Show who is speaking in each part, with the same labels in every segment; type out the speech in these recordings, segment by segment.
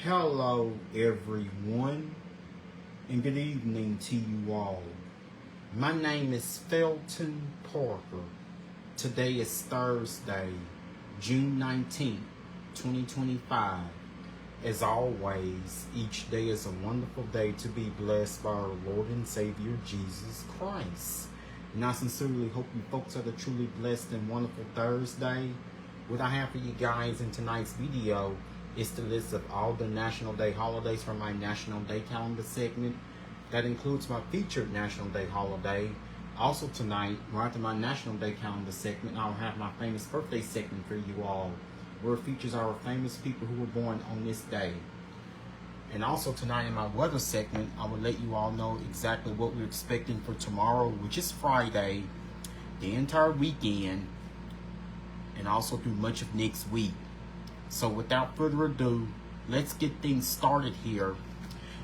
Speaker 1: Hello, everyone, and good evening to you all. My name is Felton Parker. Today is Thursday, June 19th, 2025. As always, each day is a wonderful day to be blessed by our Lord and Savior, Jesus Christ. And I sincerely hope you folks have a truly blessed and wonderful Thursday. What I have for you guys in tonight's video is the list of all the National Day holidays from my National Day calendar segment. That includes my featured National Day holiday. Also tonight, right after my National Day calendar segment, I'll have my famous birthday segment for you all, where it features our famous people who were born on this day. And also tonight in my weather segment, I will let you all know exactly what we're expecting for tomorrow, which is Friday, the entire weekend, and also through much of next week. So without further ado, let's get things started here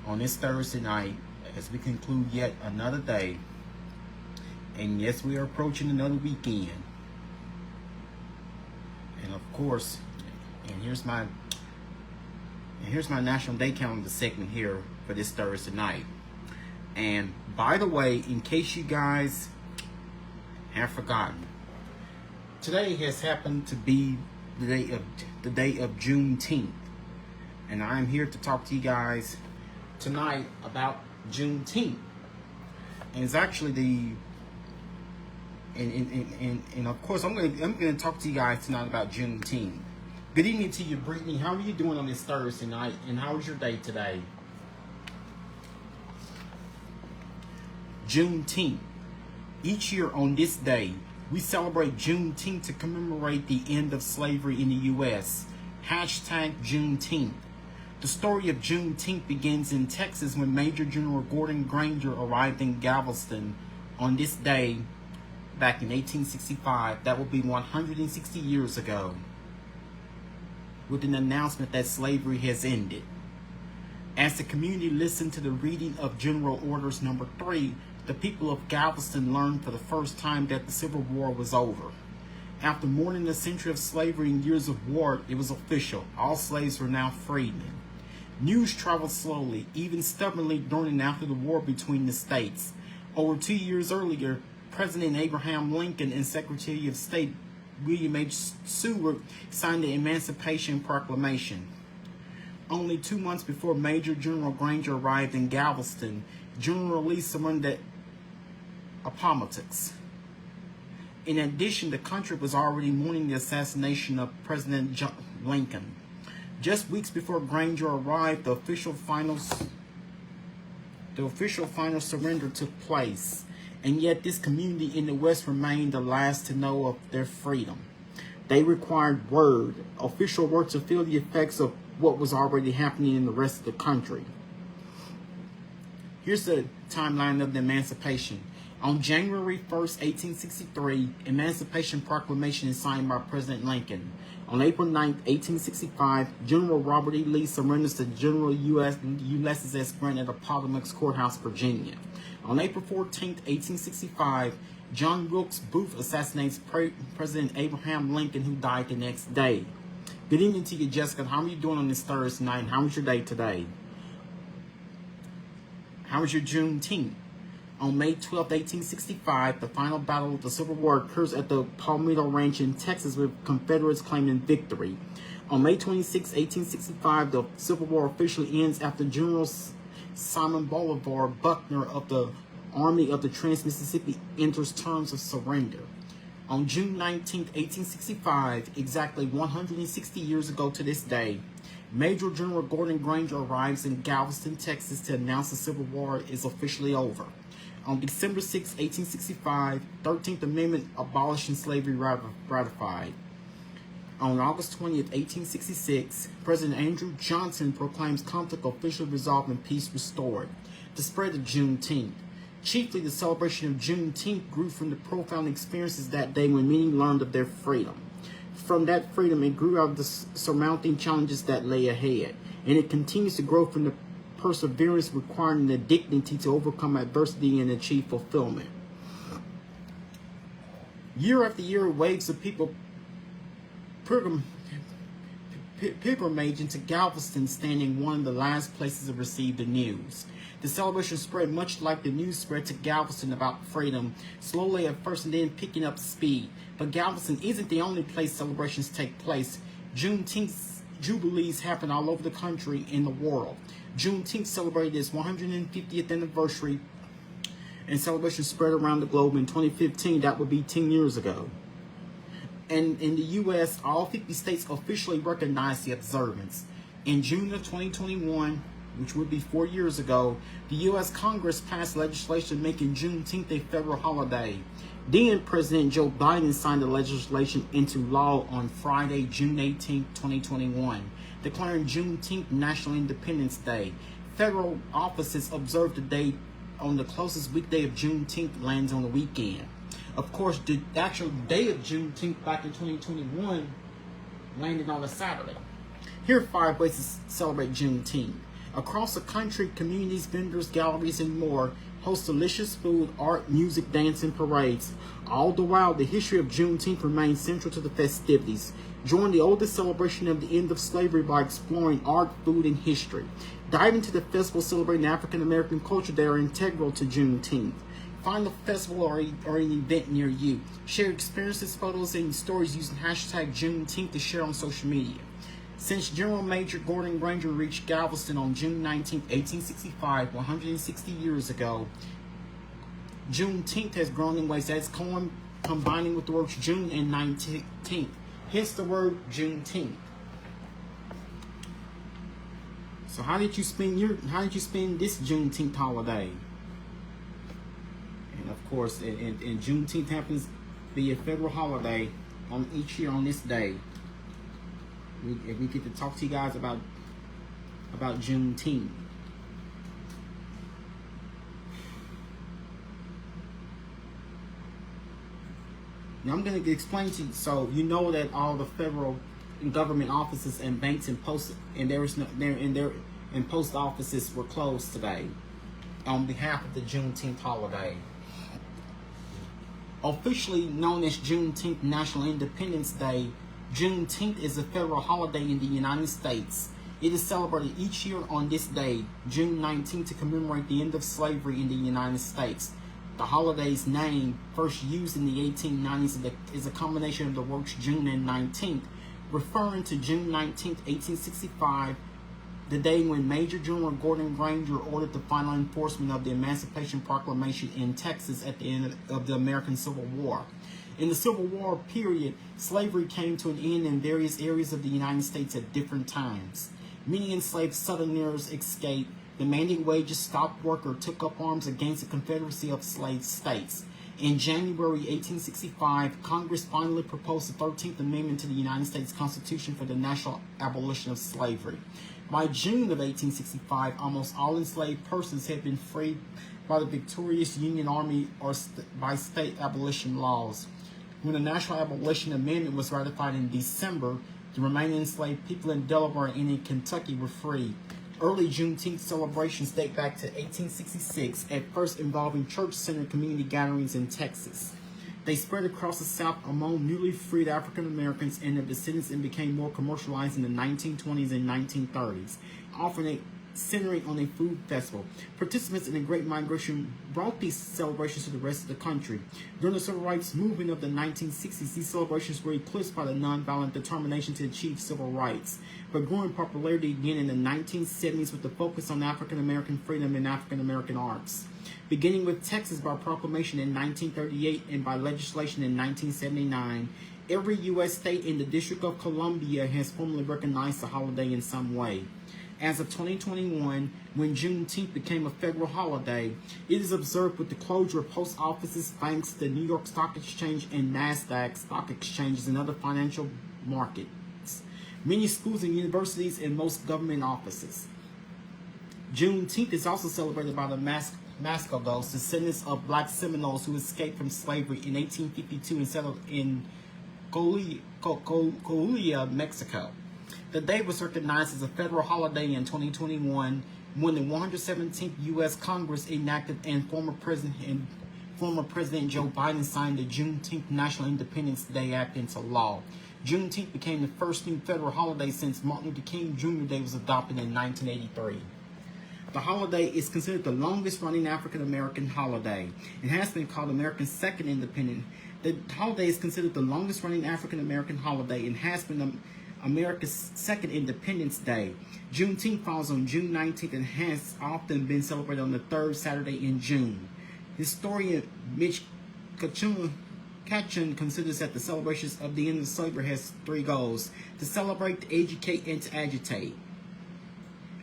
Speaker 1: on this Thursday night as we conclude yet another day. And yes, we are approaching another weekend. And of course, here's my National Day calendar segment here for this Thursday night. And by the way, in case you guys have forgotten, today has happened to be the day of Juneteenth, and I'm here to talk to you guys tonight about Juneteenth. And it's actually and of course I'm gonna talk to you guys tonight about Juneteenth. Good evening to you, Brittany. How are you doing on this Thursday night, and how was your day today? Juneteenth. Each year on this day, we celebrate Juneteenth to commemorate the end of slavery in the U.S. Hashtag Juneteenth. The story of Juneteenth begins in Texas when Major General Gordon Granger arrived in Galveston on this day back in 1865. That will be 160 years ago, with an announcement that slavery has ended. As the community listened to the reading of General Orders Number 3, the people of Galveston learned for the first time that the Civil War was over. After more than a century of slavery and years of war, it was official. All slaves were now freedmen. News traveled slowly, even stubbornly during and after the war between the states. Over 2 years earlier, President Abraham Lincoln and Secretary of State William H. Seward signed the Emancipation Proclamation. Only 2 months before Major General Granger arrived in Galveston, General Lee surrendered Appomattox. In addition, the country was already mourning the assassination of President Lincoln. Just weeks before Granger arrived, the official final surrender took place, and yet this community in the West remained the last to know of their freedom. They required official word to feel the effects of what was already happening in the rest of the country. Here's the timeline of the emancipation. On January 1st, 1863, Emancipation Proclamation is signed by President Lincoln. On April 9th, 1865, General Robert E. Lee surrenders to General Ulysses S. Grant at Appomattox Courthouse, Virginia. On April 14th, 1865, John Wilkes Booth assassinates President Abraham Lincoln, who died the next day. Good evening to you, Jessica. How are you doing on this Thursday night? How was your day today? How was your Juneteenth? On May 12, 1865, the final battle of the Civil War occurs at the Palmetto Ranch in Texas, with Confederates claiming victory. On May 26, 1865, the Civil War officially ends after General Simon Bolivar Buckner of the Army of the Trans-Mississippi enters terms of surrender. On June 19, 1865, exactly 160 years ago to this day, Major General Gordon Granger arrives in Galveston, Texas to announce the Civil War is officially over. On December 6, 1865, 13th Amendment abolishing slavery ratified. On August 20th, 1866, President Andrew Johnson proclaims conflict officially resolved and peace restored. The spread of Juneteenth. Chiefly, the celebration of Juneteenth grew from the profound experiences that day when many learned of their freedom. From that freedom, it grew out of the surmounting challenges that lay ahead. And it continues to grow from the perseverance requiring the dignity to overcome adversity and achieve fulfillment. Year after year, waves of people pilgrimage into Galveston, standing one of the last places to receive the news. The celebration spread much like the news spread to Galveston about freedom, slowly at first and then picking up speed. But Galveston isn't the only place celebrations take place. Juneteenth jubilees happen all over the country and the world. Juneteenth celebrated its 150th anniversary, and celebrations spread around the globe. In 2015, that would be 10 years ago. And in the U.S., all 50 states officially recognized the observance. In June of 2021, which would be 4 years ago, the U.S. Congress passed legislation making Juneteenth a federal holiday. Then President Joe Biden signed the legislation into law on Friday, June 18, 2021, declaring Juneteenth National Independence Day. Federal offices observe the day on the closest weekday of Juneteenth lands on the weekend. Of course, the actual day of Juneteenth back in 2021 landed on a Saturday. Here are 5 ways to celebrate Juneteenth. Across the country, communities, vendors, galleries, and more host delicious food, art, music, dance, and parades. All the while, the history of Juneteenth remains central to the festivities. Join the oldest celebration of the end of slavery by exploring art, food, and history. Dive into the festival celebrating African American culture that are integral to Juneteenth. Find a festival or an event near you. Share experiences, photos, and stories using hashtag Juneteenth to share on social media. Since General Major Gordon Granger reached Galveston on June 19, 1865, 160 years ago, Juneteenth has grown in ways that's combining with the words June and 19th. Hence the word Juneteenth. So how did you spend this Juneteenth holiday? And of course, and Juneteenth happens to be a federal holiday on each year on this day. We get to talk to you guys about Juneteenth. Now I'm going to explain to you, so you know that all the federal government offices and banks and post offices were closed today on behalf of the Juneteenth holiday. Officially known as Juneteenth National Independence Day, Juneteenth is a federal holiday in the United States. It is celebrated each year on this day, June 19th, to commemorate the end of slavery in the United States. The holiday's name, first used in the 1890s, is a combination of the words June and 19th, referring to June 19th, 1865, the day when Major General Gordon Granger ordered the final enforcement of the Emancipation Proclamation in Texas at the end of the American Civil War. In the Civil War period, slavery came to an end in various areas of the United States at different times. Many enslaved Southerners escaped, demanding wages, stopped work, or took up arms against the Confederacy of Slave States. In January 1865, Congress finally proposed the 13th Amendment to the United States Constitution for the national abolition of slavery. By June of 1865, almost all enslaved persons had been freed by the victorious Union Army or by state abolition laws. When the National Abolition Amendment was ratified in December, the remaining enslaved people in Delaware and in Kentucky were free. Early Juneteenth celebrations date back to 1866, at first involving church-centered community gatherings in Texas. They spread across the South among newly freed African Americans and their descendants and became more commercialized in the 1920s and 1930s, often centering on a food festival. Participants in the Great Migration brought these celebrations to the rest of the country. During the Civil Rights Movement of the 1960s, these celebrations were eclipsed by the nonviolent determination to achieve civil rights, but growing popularity again in the 1970s with the focus on African American freedom and African American arts. Beginning with Texas by proclamation in 1938 and by legislation in 1979, every U.S. state and the District of Columbia has formally recognized the holiday in some way. As of 2021, when Juneteenth became a federal holiday, it is observed with the closure of post offices, banks, the New York Stock Exchange, and NASDAQ stock exchanges and other financial markets, many schools and universities, and most government offices. Juneteenth is also celebrated by the Mascogoes, descendants of black Seminoles who escaped from slavery in 1852 and settled in Coahuila, Mexico. The day was recognized as a federal holiday in 2021 when the 117th U.S. Congress enacted and former former President Joe Biden signed the Juneteenth National Independence Day Act into law. Juneteenth became the first new federal holiday since Martin Luther King Jr. Day was adopted in 1983. The holiday is considered the longest-running African-American holiday. It has been called America's second independence. The holiday is considered the longest-running African-American holiday and has been America's second Independence Day. Juneteenth falls on June 19th and has often been celebrated on the third Saturday in June. Historian Mitch Kachun considers that the celebrations of the end of slavery has three goals: to celebrate, to educate, and to agitate.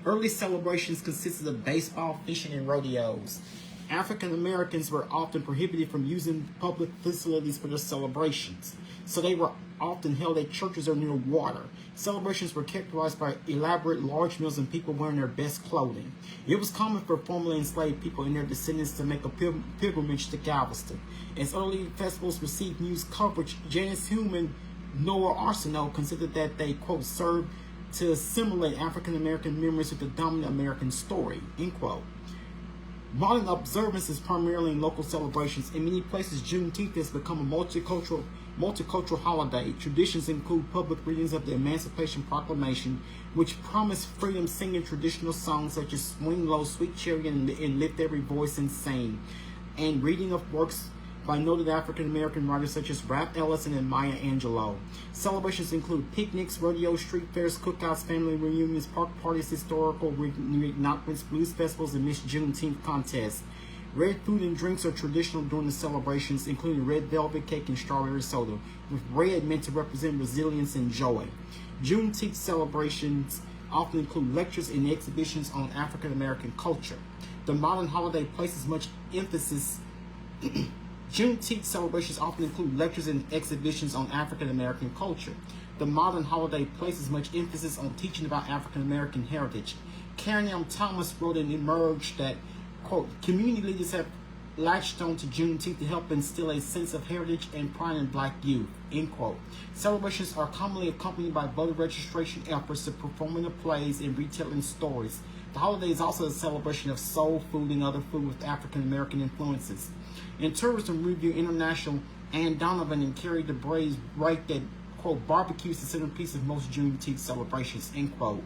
Speaker 1: Early celebrations consisted of baseball, fishing, and rodeos. African Americans were often prohibited from using public facilities for their celebrations, so they were often held at churches or near water. Celebrations were characterized by elaborate large meals and people wearing their best clothing. It was common for formerly enslaved people and their descendants to make a pilgrimage to Galveston. As early festivals received news coverage, Janice Hillman, Noah Arsenault considered that they, quote, served to assimilate African American memories with the dominant American story, end quote. Modern observances primarily in local celebrations. In many places, Juneteenth has become a multicultural holiday. Traditions include public readings of the Emancipation Proclamation, which promise freedom, singing traditional songs such as Swing Low, Sweet Chariot, and Lift Every Voice and Sing, and reading of works by noted African-American writers such as Ralph Ellison and Maya Angelou. Celebrations include picnics, rodeos, street fairs, cookouts, family reunions, park parties, historical reenactments, blues festivals, and Miss Juneteenth contests. Red food and drinks are traditional during the celebrations, including red velvet cake and strawberry soda, with red meant to represent resilience and joy. Juneteenth celebrations often include lectures and exhibitions on African-American culture. The modern holiday places much emphasis Juneteenth celebrations often include lectures and exhibitions on African American culture. The modern holiday places much emphasis on teaching about African American heritage. Karen M. Thomas wrote in Emerge that, quote, community leaders have latched on to Juneteenth to help instill a sense of heritage and pride in black youth, end quote. Celebrations are commonly accompanied by voter registration efforts, the performing of plays, and retelling stories. The holiday is also a celebration of soul food and other food with African American influences. In Tourism Review International, Ann Donovan and Carrie DeBray write that, quote, barbecue is the centerpiece of most Juneteenth celebrations, end quote.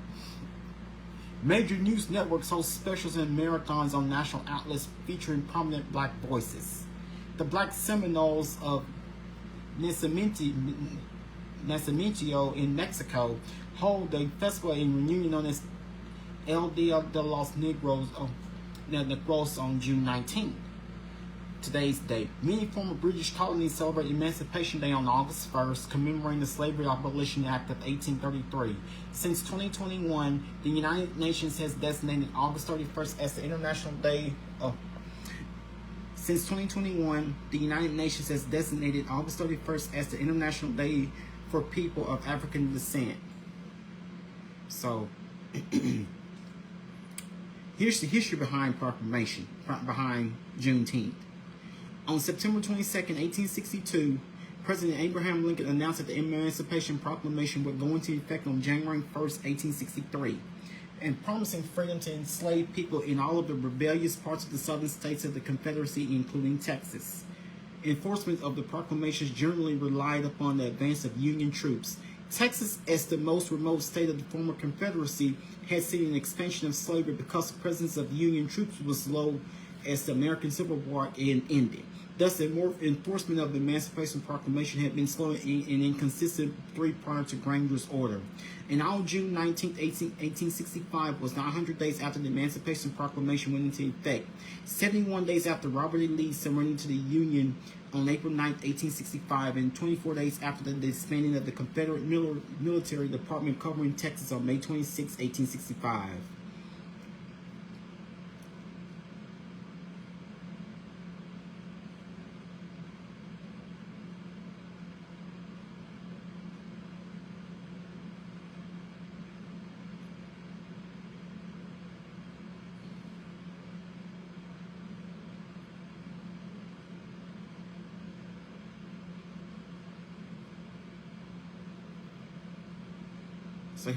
Speaker 1: Major news networks host specials and marathons on national outlets featuring prominent black voices. The Black Seminoles of Nacimiento in Mexico hold a festival and reunion known as El Dia de los Negros on June 19th. Today's date. Many former British colonies celebrate Emancipation Day on August 1st, commemorating the Slavery Abolition Act of 1833. Since 2021, the United Nations has designated August 31st as the International Day of Since 2021, the United Nations has designated August 31st as the International Day for People of African Descent. So, here's the history behind Juneteenth. On September 22, 1862, President Abraham Lincoln announced that the Emancipation Proclamation would go into effect on January 1, 1863, and promising freedom to enslaved people in all of the rebellious parts of the southern states of the Confederacy, including Texas. Enforcement of the proclamations generally relied upon the advance of Union troops. Texas, as the most remote state of the former Confederacy, had seen an expansion of slavery because the presence of Union troops was low as the American Civil War ended. Thus, the enforcement of the Emancipation Proclamation had been slow and inconsistent prior to Granger's order. And on June 19, 1865 was 900 days after the Emancipation Proclamation went into effect, 71 days after Robert E. Lee surrendered to the Union on April 9, 1865, and 24 days after the disbanding of the Confederate military department covering Texas on May 26, 1865. So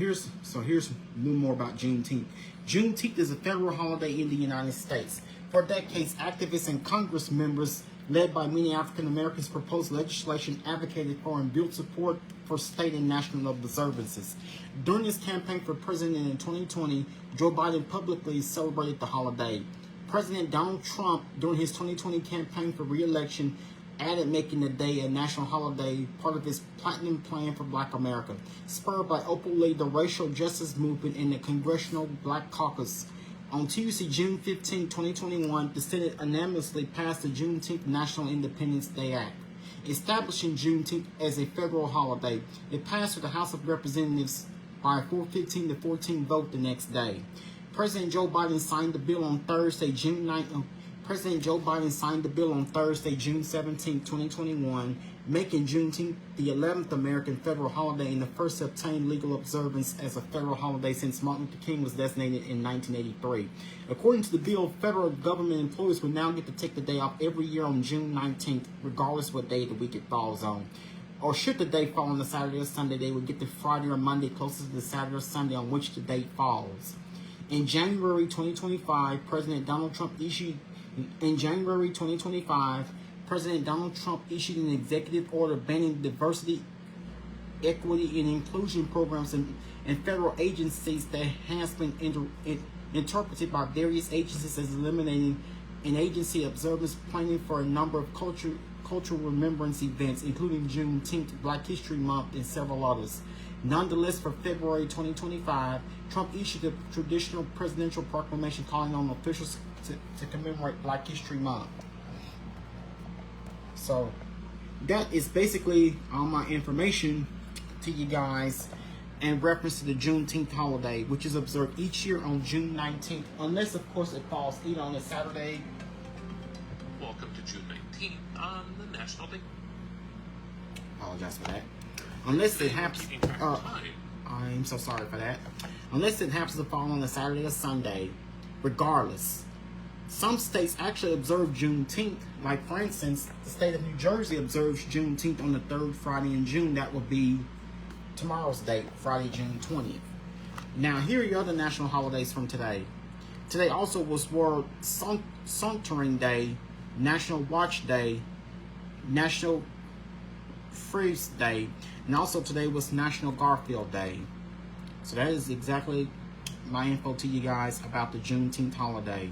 Speaker 1: here's a little more about Juneteenth. Juneteenth is a federal holiday in the United States. For decades, activists and Congress members led by many African Americans, proposed legislation advocated for and built support for state and national observances. During his campaign for president in 2020, Joe Biden publicly celebrated the holiday. President Donald Trump, during his 2020 campaign for re-election, added making the day a national holiday part of his Platinum Plan for Black America, spurred by openly the racial justice movement in the Congressional Black Caucus. On Tuesday, June 15, 2021, the Senate unanimously passed the Juneteenth National Independence Day Act, establishing Juneteenth as a federal holiday. It passed through the House of Representatives by a 415 to 14 vote the next day. President Joe Biden signed the bill on Thursday, June 9. President Joe Biden signed the bill on Thursday, June 17, 2021, making Juneteenth the 11th American federal holiday and the first to obtain legal observance as a federal holiday since Martin Luther King was designated in 1983. According to the bill, federal government employees will now get to take the day off every year on June 19th, regardless what day of the week it falls on. Or should the day fall on a Saturday or Sunday, they would get the Friday or Monday closest to the Saturday or Sunday on which the date falls. In January 2025, President Donald Trump issued an executive order banning diversity, equity, and inclusion programs in federal agencies that has been interpreted by various agencies as eliminating an agency observance planning for a number of cultural remembrance events, including Juneteenth, Black History Month, and several others. Nonetheless, for February 2025, Trump issued a traditional presidential proclamation calling on officials to commemorate Black History Month. So that is basically all my information to you guys in reference to the Juneteenth holiday, which is observed each year on June 19th, unless of course it falls either on a Saturday.
Speaker 2: Welcome to June 19th on the National Day.
Speaker 1: Apologize for that. Unless it happens, I'm so sorry for that. Unless it happens to fall on a Saturday or Sunday, regardless. Some states actually observe Juneteenth. Like, for instance, the state of New Jersey observes Juneteenth on the third Friday in June. That would be tomorrow's date, Friday, June 20th. Now, here are your other national holidays from today. Today also was World Sauntering Day, National Watch Day, National Freeze Day, and also today was National Garfield Day. So that is exactly my info to you guys about the Juneteenth holiday.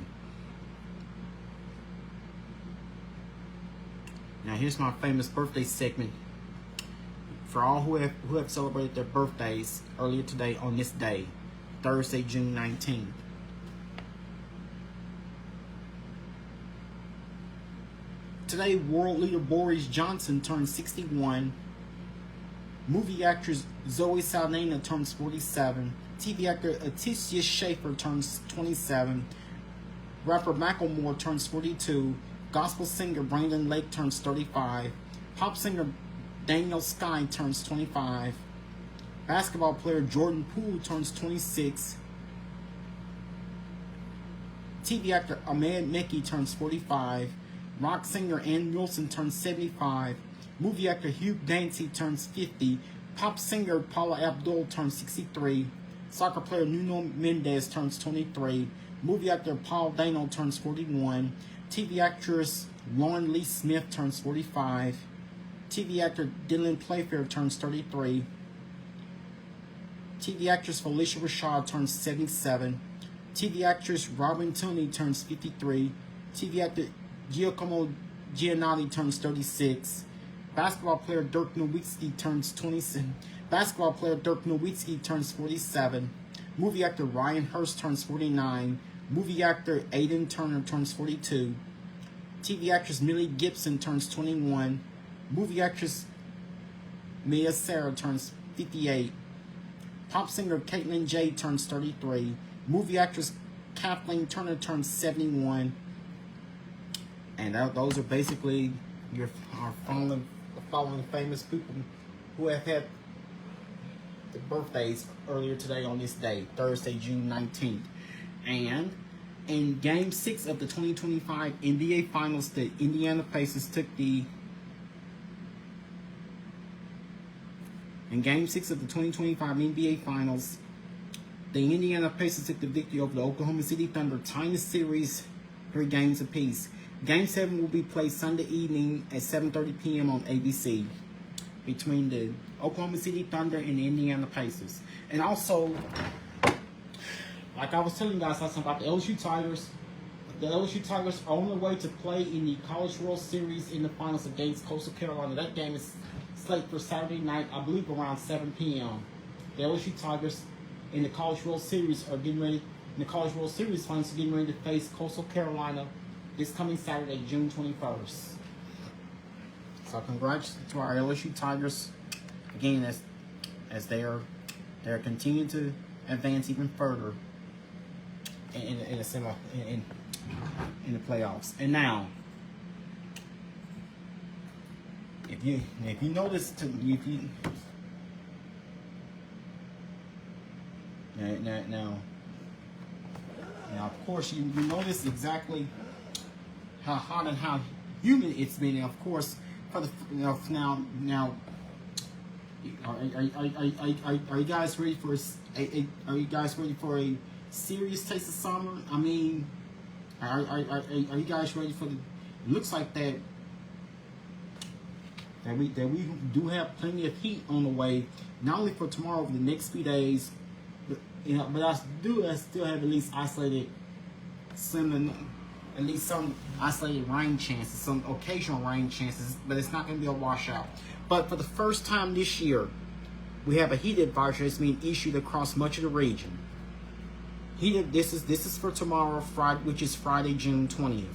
Speaker 1: Now here's my famous birthday segment for all who have celebrated their birthdays earlier today on this day, Thursday, June 19th. Today, world leader Boris Johnson turns 61. Movie actress Zoe Saldana turns 47. TV actor Letitia Schaefer turns 27. Rapper Macklemore turns 42. Gospel singer Brandon Lake turns 35. Pop singer Daniel Sky turns 25. Basketball player Jordan Poole turns 26. TV actor Ahmed Mekki turns 45. Rock singer Ann Wilson turns 75. Movie actor Hugh Dancy turns 50. Pop singer Paula Abdul turns 63. Soccer player Nuno Mendes turns 23. Movie actor Paul Dano turns 41. TV actress Lauren Lee Smith turns 45. TV actor Dylan Playfair turns 33. TV actress Felicia Rashad turns 77. TV actress Robin Tunney turns 53. TV actor Giacomo Giannotti turns 36. Basketball player Dirk Nowitzki turns 27. Basketball player Dirk Nowitzki turns 47. Movie actor Ryan Hurst turns 49. Movie actor Aiden Turner turns 42. TV actress Millie Gibson turns 21. Movie actress Mia Sara turns 58. Pop singer Caitlyn J turns 33. Movie actress Kathleen Turner turns 71. And those are basically our following famous people who have had the birthdays earlier today on this day, Thursday, June 19th. And in Game 6 of the 2025 NBA Finals, the Indiana Pacers took the... In Game 6 of the 2025 NBA Finals, the Indiana Pacers took the victory over the Oklahoma City Thunder, tying the series 3 games apiece. Game 7 will be played Sunday evening at 7:30 p.m. on ABC between the Oklahoma City Thunder and the Indiana Pacers. And also, like I was telling you guys last time about the LSU Tigers, the LSU Tigers are on their way to play in the College World Series in the finals against Coastal Carolina. That game is slated for Saturday night, I believe around 7 p.m. The LSU Tigers in the College World Series are getting ready, in the College World Series finals are getting ready to face Coastal Carolina this coming Saturday, June 21st. So congrats to our LSU Tigers again as they are continuing to advance even further in the playoffs. And now, if you notice, now of course you notice exactly how hot and how humid it's been. And of course, for the now, are you guys ready for are you guys ready for a serious taste of summer? I mean, are you guys ready for the? It looks like that we do have plenty of heat on the way, not only for tomorrow, but the next few days. But I still have at least isolated some isolated rain chances, some occasional rain chances, but it's not going to be a washout. But for the first time this year, we have a heat advisory that's being issued across much of the region. This is for tomorrow, Friday, which is Friday, June 20th.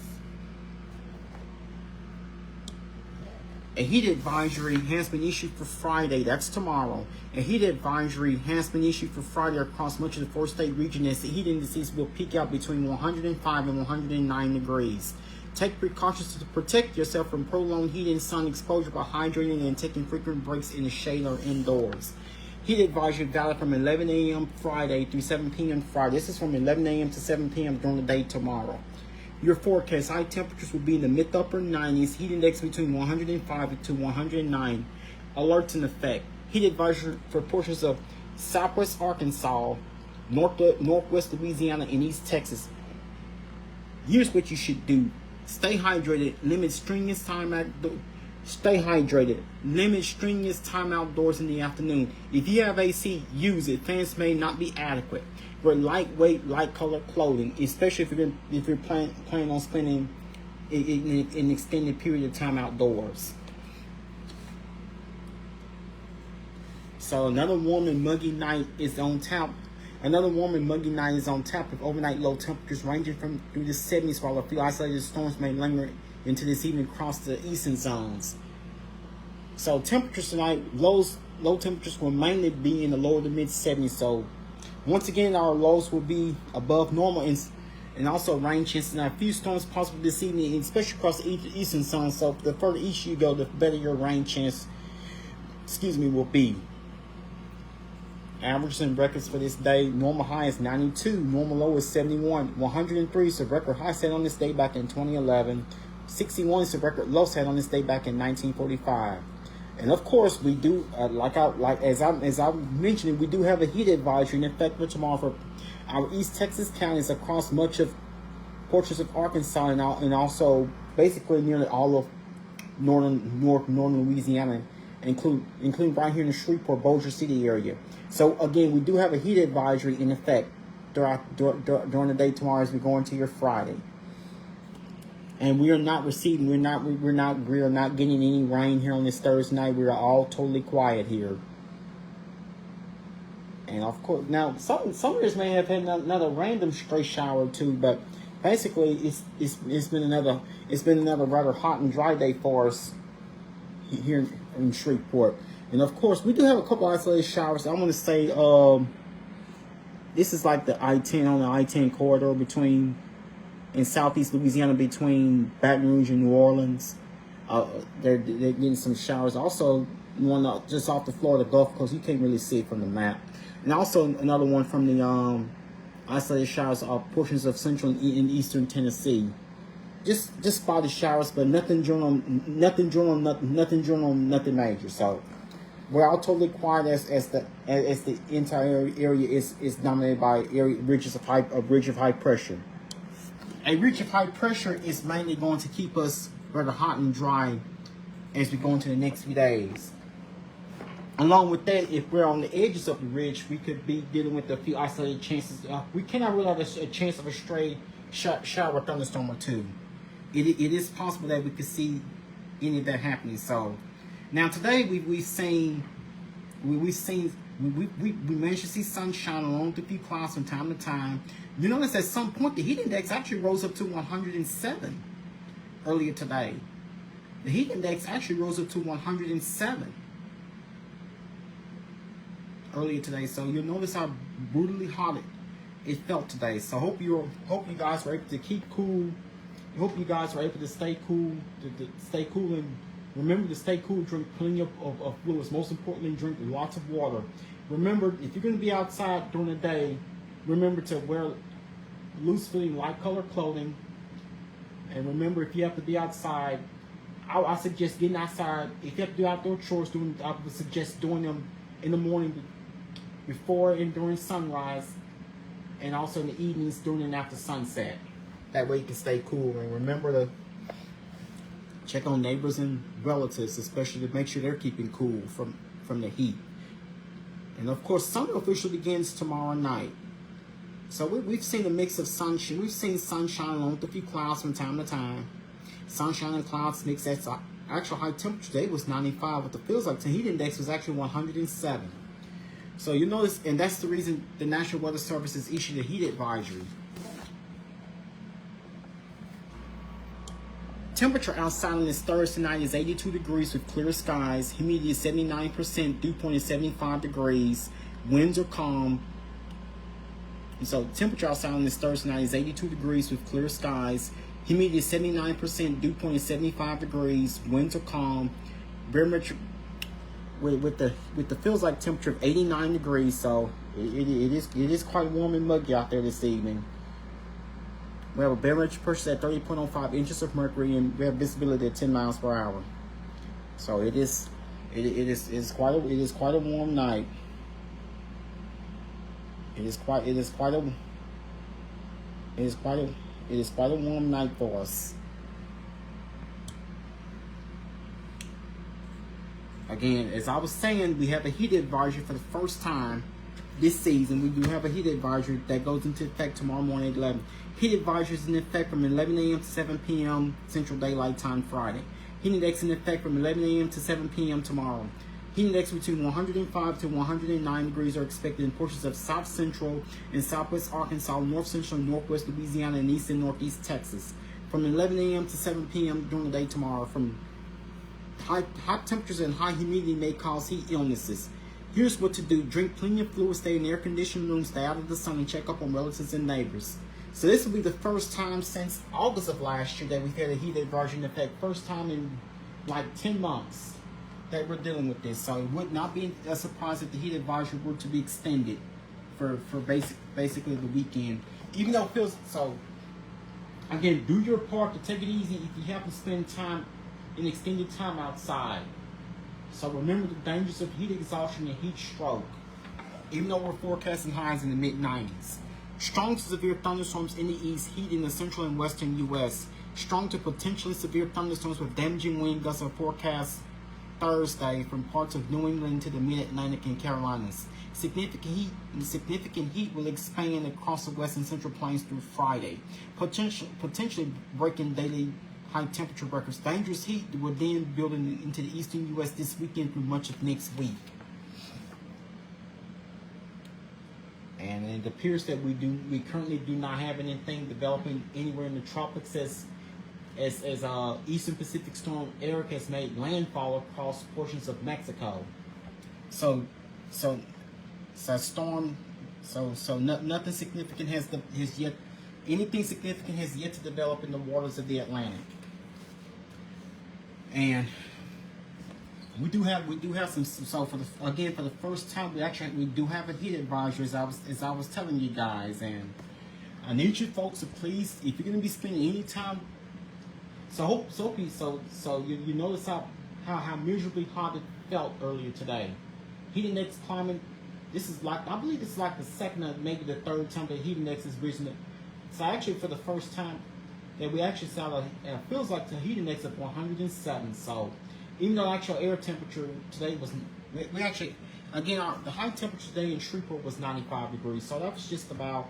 Speaker 1: A heat advisory has been issued for Friday, that's tomorrow. A heat advisory has been issued for Friday across much of the four-state region as the heat indices will peak out between 105 and 109 degrees. Take precautions to protect yourself from prolonged heat and sun exposure by hydrating and taking frequent breaks in the shade or indoors. Heat advisory valid from 11 a.m. Friday through 7 p.m. Friday. This is from 11 a.m. to 7 p.m. during the day tomorrow. Your forecast: high temperatures will be in the mid-upper 90s, heat index between 105 to 109. Alerts in effect. Heat advisory for portions of southwest Arkansas, northwest Louisiana, and East Texas. Here's what you should do. Stay hydrated. Limit strenuous time outdoors in the afternoon. If you have AC, use it. Fans may not be adequate. Wear lightweight, light-colored clothing, especially if you're planning on spending an extended period of time outdoors. So another warm and muggy night is on tap. With overnight low temperatures ranging from through the 70s, while a few isolated storms may linger into this evening across the eastern zones. So temperatures tonight, low temperatures will mainly be in the lower to mid 70s. So once again, our lows will be above normal, and also rain chances. Now, a few storms possible this evening, especially across the eastern zone. So the further east you go, the better your rain chance, will be. Averages and records for this day: normal high is 92, normal low is 71. 103 is the record high set on this day back in 2011. 61 is the record low set on this day back in 1945. And of course, we do, as I'm mentioning, we do have a heat advisory in effect for tomorrow for our East Texas counties across much of portions of Arkansas and also basically nearly all of northern Louisiana, including right here in the Shreveport, Bossier City area. So again, we do have a heat advisory in effect during the day tomorrow as we go into your Friday. And we're not getting any rain here on this Thursday night. We're all totally quiet here. And of course, now some of us may have had another random stray shower or two, but basically it's been another rather hot and dry day for us here in Shreveport. And of course, we do have a couple isolated showers. I want to say this is like the I-10 on the I-10 corridor in southeast Louisiana between Baton Rouge and New Orleans. They're getting some showers. Also, one just off the Florida Gulf Coast. You can't really see it from the map. And also another one from the isolated showers are portions of central and eastern Tennessee. Just spotted showers, but nothing major. So we're all totally quiet as the entire area is dominated by ridge of high pressure. A ridge of high pressure is mainly going to keep us rather hot and dry as we go into the next few days. Along with that, if we're on the edges of the ridge, we could be dealing with a few isolated chances. We cannot rule out a chance of a stray shower thunderstorm or two. It is possible that we could see any of that happening. So now today we managed to see sunshine along with a few clouds from time to time. You notice at some point the heat index actually rose up to 107 earlier today. The heat index actually rose up to 107 earlier today. So you'll notice how brutally hot it felt today. So hope you guys were able to keep cool. Hope you guys were able to stay cool, stay cool, and remember to stay cool. Drink plenty of fluids. Most importantly, drink lots of water. Remember, if you're going to be outside during the day, remember to wear loose-fitting, light-colored clothing. And remember, if you have to be outside, I suggest getting outside. If you have to do outdoor chores, I would suggest doing them in the morning, before and during sunrise, and also in the evenings during and after sunset. That way you can stay cool. And remember to check on neighbors and relatives, especially to make sure they're keeping cool from the heat. And of course, summer officially begins tomorrow night. So we've seen a mix of sunshine. We've seen sunshine along with a few clouds from time to time. Sunshine and clouds mix. That's actual high temperature today was 95. What the feels like the heat index was actually 107. So you notice, and that's the reason the National Weather Service has issued a heat advisory. Temperature outside on this Thursday night is 82 degrees with clear skies. Humidity is 79%. Dew point is 75 degrees. Winds are calm. And so temperature outside on this Thursday night is 82 degrees with clear skies. Humidity is 79%. Dew point is 75 degrees. Winds are calm. Barometric with the feels like temperature of 89 degrees. So it is quite warm and muggy out there this evening. We have a barometric pressure at 30.05 inches of mercury, and we have visibility at 10 miles per hour. So it is quite a warm night. It is quite a warm night for us. Again, as I was saying, we have a heat advisory for the first time this season. We do have a heat advisory that goes into effect tomorrow morning at 11. Heat advisory is in effect from 11 a.m. to 7 p.m. Central Daylight Time Friday. Heat index in effect from 11 a.m. to 7 p.m. tomorrow. Heat index between 105 to 109 degrees are expected in portions of South Central and Southwest Arkansas, North Central and Northwest Louisiana, and East and Northeast Texas. From 11 a.m. to 7 p.m. during the day tomorrow. From hot temperatures and high humidity may cause heat illnesses. Here's what to do. Drink plenty of fluid, stay in air-conditioned rooms, stay out of the sun, and check up on relatives and neighbors. So this will be the first time since August of last year that we've had a heat advisory in effect. First time in like 10 months that we're dealing with this. So it would not be a surprise if the heat advisory were to be extended for basically the weekend. Even though it feels so. Again, do your part to take it easy if you have to spend time in extended time outside. So remember the dangers of heat exhaustion and heat stroke. Even though we're forecasting highs in the mid-90s. Strong to severe thunderstorms in the east, heat in the central and western U.S. Strong to potentially severe thunderstorms with damaging wind gusts are forecast Thursday from parts of New England to the mid-Atlantic and Carolinas. Significant heat will expand across the west and central plains through Friday, potentially breaking daily high temperature records. Dangerous heat will then build into the eastern U.S. this weekend through much of next week. And it appears that we currently do not have anything developing anywhere in the tropics as Eastern Pacific storm Eric has made landfall across portions of Mexico. Nothing significant anything significant has yet to develop in the waters of the Atlantic. And we do have some. So for the first time, we do have a heat advisory, as I was telling you guys. And I need you folks to please, if you're gonna be spending any time, you notice how miserably hot it felt earlier today. Heat index climbing. I believe this is like the second or maybe the third time that heat index has risen So actually, for the first time that we actually saw, it feels like the heat index of 107. So even though actual air temperature today was, we actually, again, the high temperature today in Shreveport was 95 degrees. So that was just about,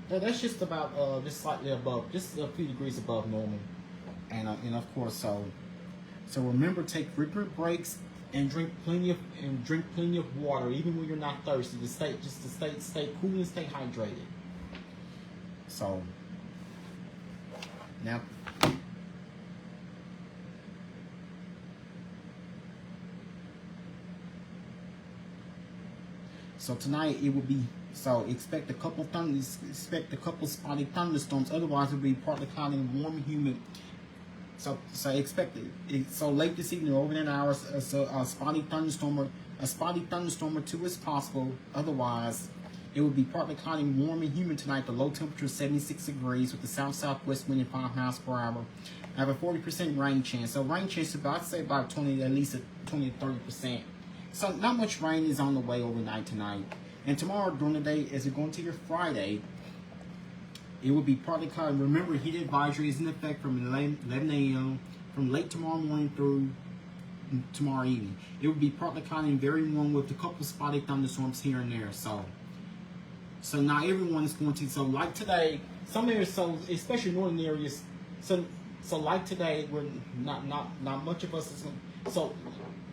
Speaker 1: that's just about just slightly above, just a few degrees above normal. And of course, so remember, take frequent breaks and drink plenty of water, even when you're not thirsty. To stay cool and stay hydrated. So now, so tonight it will be, so expect a couple spotty thunderstorms. Otherwise, it will be partly cloudy and warm and humid. So expect it. So late this evening, over an hour, so a spotty thunderstorm or two is possible. Otherwise, it will be partly cloudy and warm and humid tonight. The low temperature is 76 degrees with the south-southwest wind at 5 miles per hour. I have a 40% rain chance. So rain chance is about, I'd say about 20, at least 20 to 30%. So not much rain is on the way overnight tonight. And tomorrow during the day, as you're going to your Friday, it will be partly cloudy. Remember, heat advisory is in effect from 11 a.m. from late tomorrow morning through tomorrow evening. It will be partly cloudy and very warm with a couple spotty thunderstorms here and there. So now everyone is going to, so like today, some areas, so especially northern areas, so like today, we're not much of us is going, so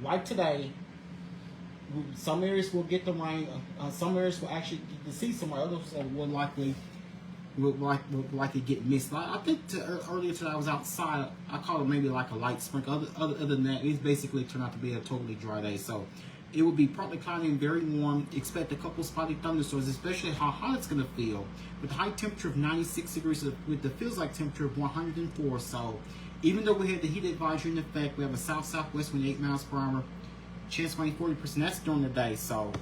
Speaker 1: like today, some areas will get the rain, some areas will actually get to see somewhere, others will likely get missed. I think earlier today I was outside. I call it maybe like a light sprinkle. Other than that, it's basically turned out to be a totally dry day. So it will be partly cloudy and very warm. Expect a couple spotty thunderstorms, especially how hot it's going to feel. With a high temperature of 96 degrees, with the feels like temperature of 104. So even though we have the heat advisory in effect, we have a south-southwest wind 8 miles per hour. Chance rain 40%. That's during the day. So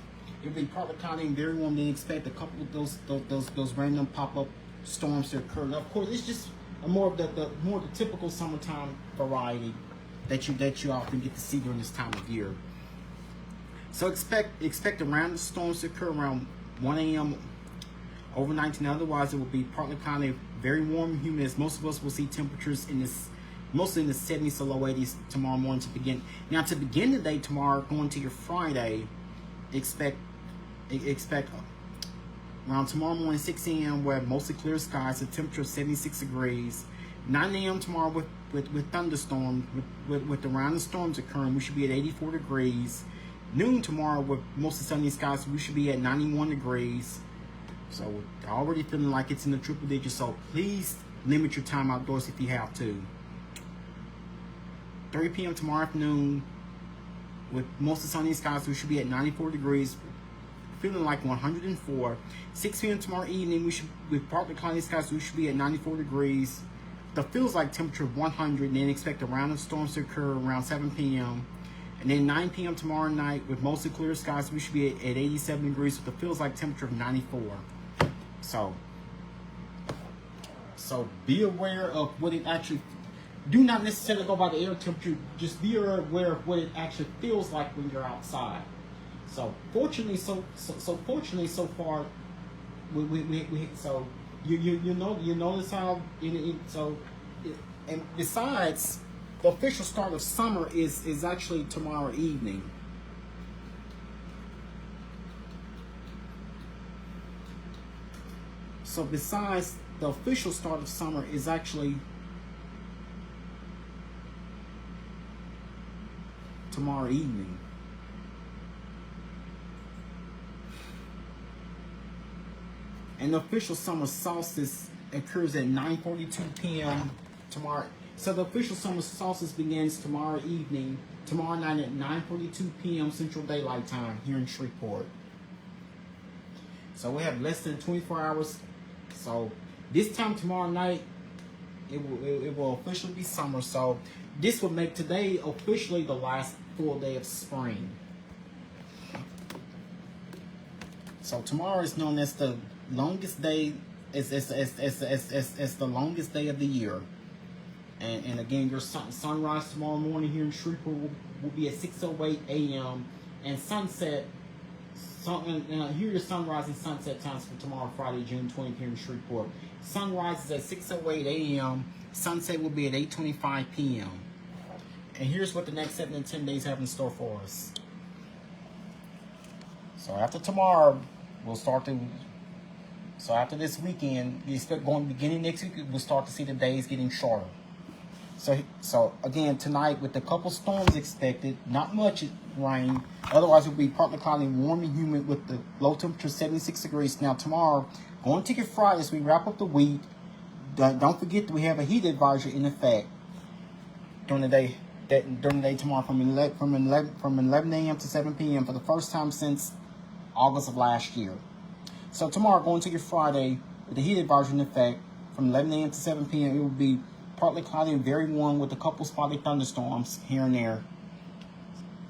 Speaker 1: it'll be partly cloudy and very warm. Then expect a couple of those random pop-up storms to occur. Now, of course, it's just more of the typical summertime variety that you often get to see during this time of year. So expect a round of storms to occur around 1 a.m. overnight, and otherwise it will be partly cloudy, very warm and humid, as most of us will see temperatures mostly in the 70s to low 80s tomorrow morning to begin. Now, to begin the day tomorrow, going to your Friday, expect around tomorrow morning 6 a.m. we have mostly clear skies, a temperature of 76 degrees. 9 a.m. tomorrow with thunderstorms, with the round of storms occurring, we should be at 84 degrees. Noon tomorrow with mostly sunny skies, we should be at 91 degrees. So already feeling like it's in the triple digits, so please limit your time outdoors if you have to. 3 p.m. tomorrow afternoon with mostly sunny skies, we should be at 94 degrees, feeling like 104. 6 p.m. tomorrow evening, with partly cloudy skies, we should be at 94 degrees. The feels like temperature of 100, and then expect a round of storms to occur around 7 p.m. And then 9 p.m. tomorrow night with mostly clear skies, we should be at 87 degrees with the feels like temperature of 94. So be aware of what it actually, do not necessarily go by the air temperature, just be aware of what it actually feels like when you're outside. So fortunately, so far, you notice how and besides, the official start of summer is actually tomorrow evening. So besides, the official start of summer is actually tomorrow evening. And the official summer solstice occurs at 9:42 p.m. tomorrow. So the official summer solstice begins tomorrow night at 9:42 p.m. Central Daylight Time here in Shreveport. So we have less than 24 hours. So this time tomorrow night, it will officially be summer. So this will make today officially the last full day of spring. So tomorrow is known as the longest day, as the longest day of the year. And again, your sunrise tomorrow morning here in Shreveport will be at 6:08 a.m. and sunset Here are your sunrise and sunset times for tomorrow, Friday, June 20th here in Shreveport. Sunrise is at 6:08 a.m. Sunset will be at 8:25 p.m. And here's what the next 7 and 10 days have in store for us. So after tomorrow, we'll start to. So after this weekend, we expect going beginning next week, we'll start to see the days getting shorter. So again, tonight with a couple storms expected, not much rain. Otherwise, it will be partly cloudy, warm and humid with the low temperature 76 degrees. Now tomorrow, going to get Friday as we wrap up the week. Don't forget that we have a heat advisory in effect during the day. During the day tomorrow from 11 a.m. to 7 p.m. for the first time since August of last year. So tomorrow, going to get Friday with the heat advisory in effect from 11 a.m. to 7 p.m. It will be partly cloudy and very warm with a couple spotty thunderstorms here and there.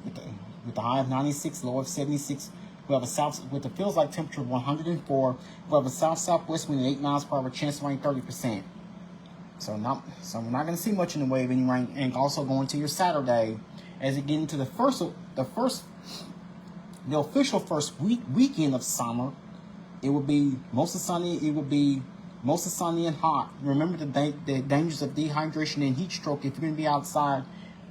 Speaker 1: With the high of 96, low of 76. We have a south with the feels like temperature of 104. We have a south-southwest wind at 8 miles per hour, chance of rain 30%. So we're not going to see much in the way of any rain. And also going to your Saturday, as you get into the official first weekend of summer, it will be mostly sunny. It will be mostly sunny and hot. Remember the dangers of dehydration and heat stroke if you're going to be outside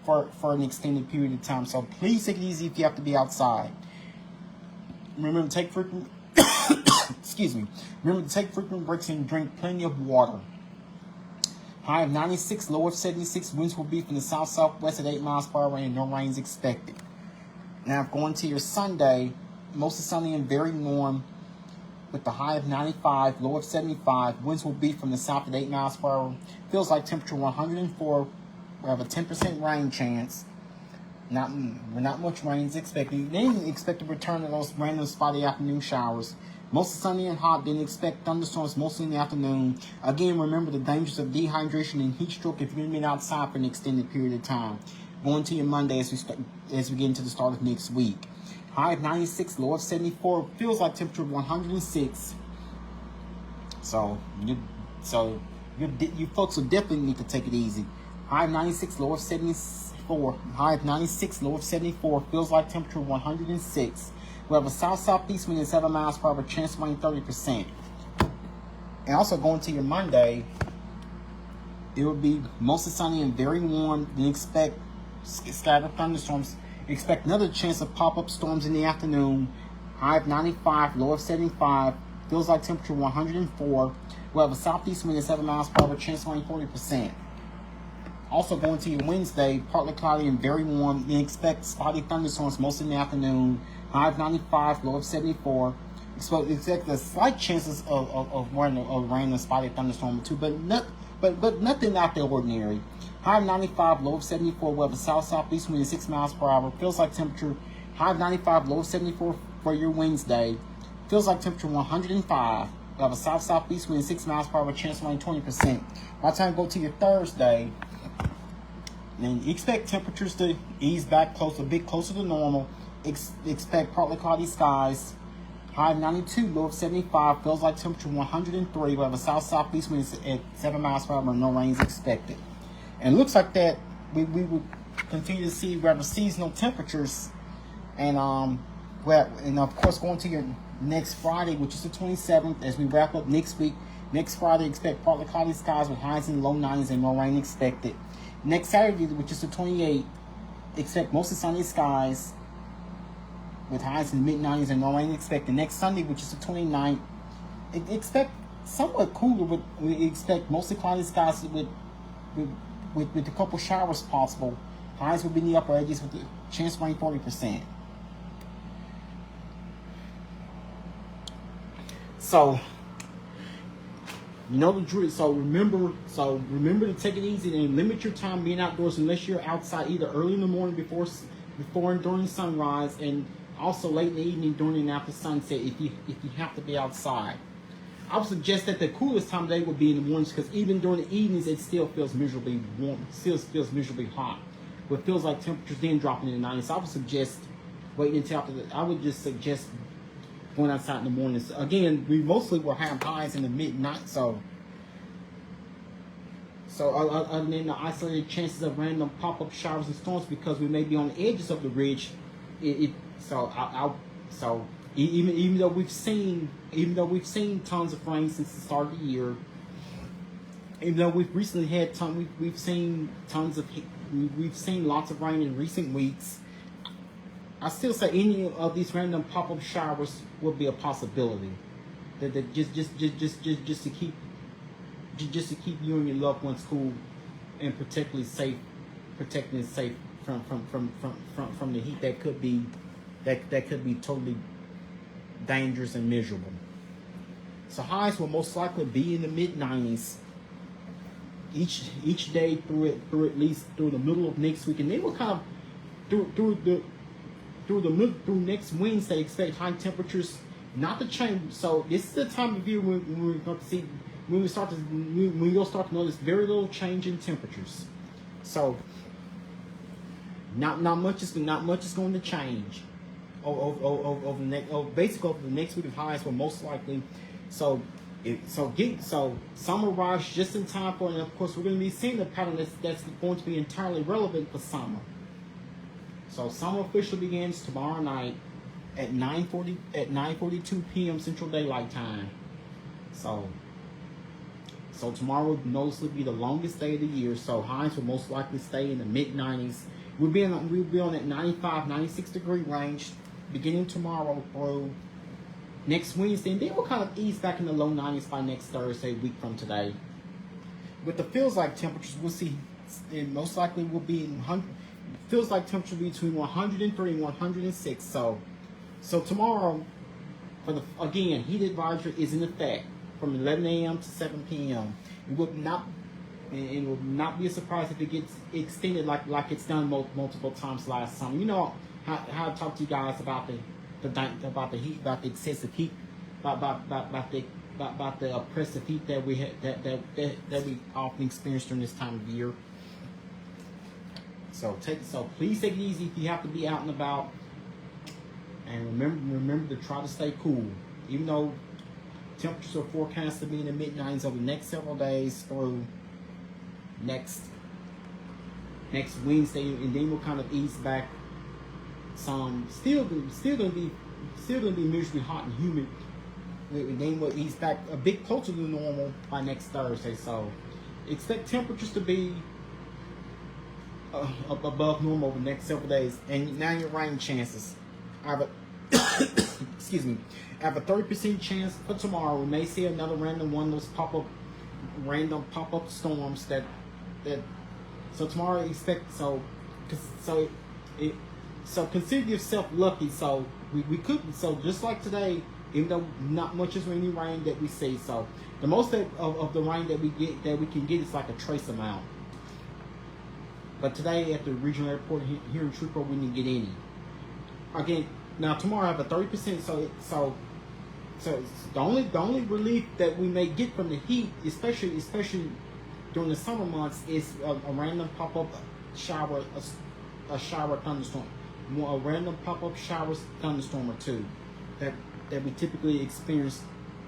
Speaker 1: for an extended period of time. So please take it easy if you have to be outside. Remember to take frequent excuse me. Remember to take frequent breaks and drink plenty of water. High of 96, low of 76. Winds will be from the south-southwest at 8 miles per hour and no rain is expected. Now going to your Sunday, mostly sunny and very warm with the high of 95, low of 75. Winds will be from the south at 8 miles per hour. Feels like temperature 104. We have a 10% rain chance. Not much rain is expected. They didn't expect a return of those random spotty afternoon showers. Mostly sunny and hot. Didn't expect thunderstorms mostly in the afternoon. Again, remember the dangers of dehydration and heat stroke if you're going to be outside for an extended period of time. Going to your Monday as we get into the start of next week. High of 96, low of 74. Feels like temperature of 106. So you folks will definitely need to take it easy. High of 96, low of 74. High of 96, low of 74. Feels like temperature of 106. We have a south-southeast wind at 7 miles per hour, chance of rain 30%. And also going to your Monday, it will be mostly sunny and very warm. Then expect scattered thunderstorms. Expect another chance of pop-up storms in the afternoon. High of 95, low of 75. Feels like temperature 104. We'll have a southeast wind at 7 miles per hour, chance of rain 40%. Also going to your Wednesday, partly cloudy and very warm. You expect spotty thunderstorms most in the afternoon. High of 95, low of 74. Expect the slight chances of rain and spotty thunderstorm too, but nothing out of the ordinary. High of 95, low of 74. We'll have a south-southeast wind at 6 miles per hour. Feels like temperature, high of 95, low of 74 for your Wednesday. Feels like temperature 105. We'll have a south-southeast wind at 6 miles per hour, chance of rain 20%. By the time you go to your Thursday, then expect temperatures to ease back a bit closer to normal. Expect partly cloudy skies. High of 92, low of 75. Feels like temperature 103. We'll have a south-southeast wind at 7 miles per hour, and no rain is expected. And it looks like that we would continue to see rather seasonal temperatures. And of course going to your next Friday, which is the 27th, as we wrap up next week. Next Friday, expect partly cloudy skies with highs in the low 90s and no rain expected. Next Saturday, which is the 28th, expect mostly sunny skies with highs in the mid-90s and no rain expected. Next Sunday, which is the 29th, expect somewhat cooler, but we expect mostly cloudy skies with a couple showers possible. Highs will be in the upper edges with the chance of rain 40%. So you know the drill. So remember to take it easy and limit your time being outdoors unless you're outside either early in the morning before and during sunrise, and also late in the evening during and after sunset if you have to be outside. I would suggest that the coolest time of day would be in the mornings, because even during the evenings it still feels miserably warm, still feels miserably hot. But it feels like temperatures then dropping in the 90s. So I would suggest waiting until after I would just suggest going outside in the mornings. Again, we mostly will have highs in the midnight, so other than the isolated chances of random pop-up showers and storms, because we may be on the edges of the ridge, so even though we've seen tons of rain since the start of the year, even though we've recently had we've seen tons of we've seen lots of rain in recent weeks, I still say any of these random pop-up showers will be a possibility. That just to keep you and your loved ones cool and protecting safe from the heat that could be totally dangerous and miserable. So highs will most likely be in the mid-90s each day through the middle of next week, and they will kind of through next Wednesday expect high temperatures not to change. So this is the time of year when we're going to see when you'll start to notice very little change in temperatures. So not much is going to change over the next week of highs will most likely. So summer arrives just in time for, and of course we're going to be seeing the pattern that's going to be entirely relevant for summer. So summer officially begins tomorrow night at 9:42 p.m. Central Daylight Time. So tomorrow will noticeably be the longest day of the year. So highs will most likely stay in the mid-90s. We'll be on that 95, 96 degree range beginning tomorrow through next Wednesday, and then we'll kind of ease back in the low 90s by next Thursday, week from today. With the feels like temperatures, we'll see it most likely will be feels like temperature between 103 and 106. So tomorrow, again, heat advisory is in effect from 11 a.m. to 7 p.m. It will not be a surprise if it gets extended like it's done multiple times last summer. You know how I talked to you guys about the heat, about the excessive heat, about the oppressive heat that we often experience during this time of year. So please take it easy if you have to be out and about, and remember to try to stay cool. Even though temperatures are forecast to be in the mid-90s over the next several days through next Wednesday, and then we'll kind of ease back some. Still gonna be miserably hot and humid. And then we'll ease back a bit closer to normal by next Thursday. So expect temperatures to be above normal over the next several days. And now your rain chances. I have a excuse me. I have a 30% chance for tomorrow. We may see another random one of those random pop-up storms that so tomorrow expect so consider yourself lucky. So we could, so just like today, even though not much is any rain that we see, so the most of the rain that we can get is like a trace amount. But today at the regional airport here in Shreveport, we didn't get any. Again, now tomorrow I have a 30%. So the only relief that we may get from the heat, especially during the summer months, is a random pop-up shower, a shower thunderstorm, a random pop-up shower thunderstorm or two that we typically experience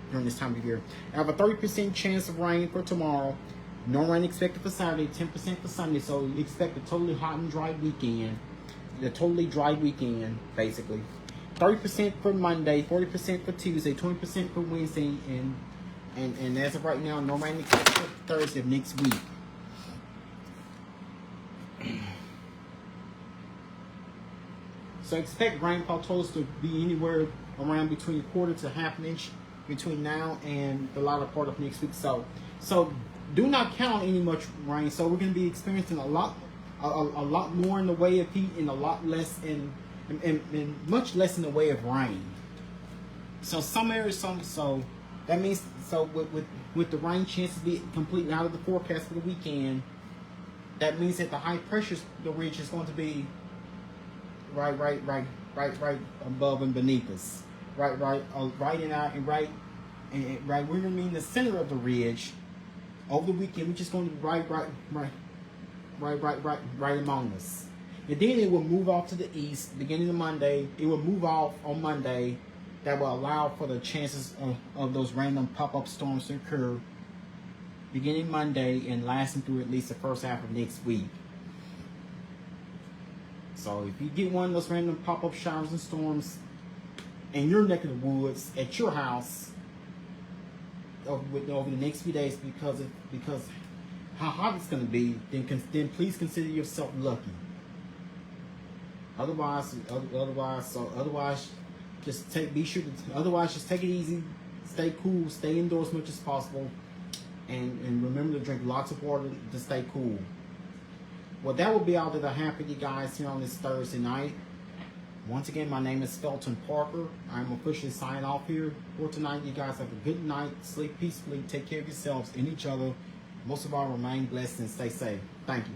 Speaker 1: during this time of year. I have a 30% chance of rain for tomorrow. No rain expected for Saturday, 10% for Sunday. So expect a totally hot and dry weekend. The totally dry weekend, basically. 30% for Monday, 40% for Tuesday, 20% for Wednesday, and as of right now, no rain expected for Thursday of next week. So expect rainfall totals to be anywhere around between a quarter to half an inch between now and the latter part of next week. So do not count on any much rain. So we're going to be experiencing a lot more in the way of heat and a lot less and much less in the way of rain. So some areas, so that means with the rain chances be completely out of the forecast for the weekend. That means that the high pressure ridge is going to be right above and beneath us. Right we're gonna be in the center of the ridge. Over the weekend, we're just going to be right among us. And then it will move off to the east beginning of Monday. It will move off on Monday. That will allow for the chances of those random pop-up storms to occur beginning Monday and lasting through at least the first half of next week. So if you get one of those random pop-up showers and storms, in your neck of the woods at your house over the next few days because how hot it's going to be, then please consider yourself lucky. Otherwise, just take it easy, stay cool, stay indoors as much as possible, and remember to drink lots of water to stay cool. Well, that will be all that I have for you guys here on this Thursday night. Once again, my name is Felton Parker. I'm officially signing off here for tonight. You guys have a good night. Sleep peacefully. Take care of yourselves and each other. Most of all, remain blessed and stay safe. Thank you.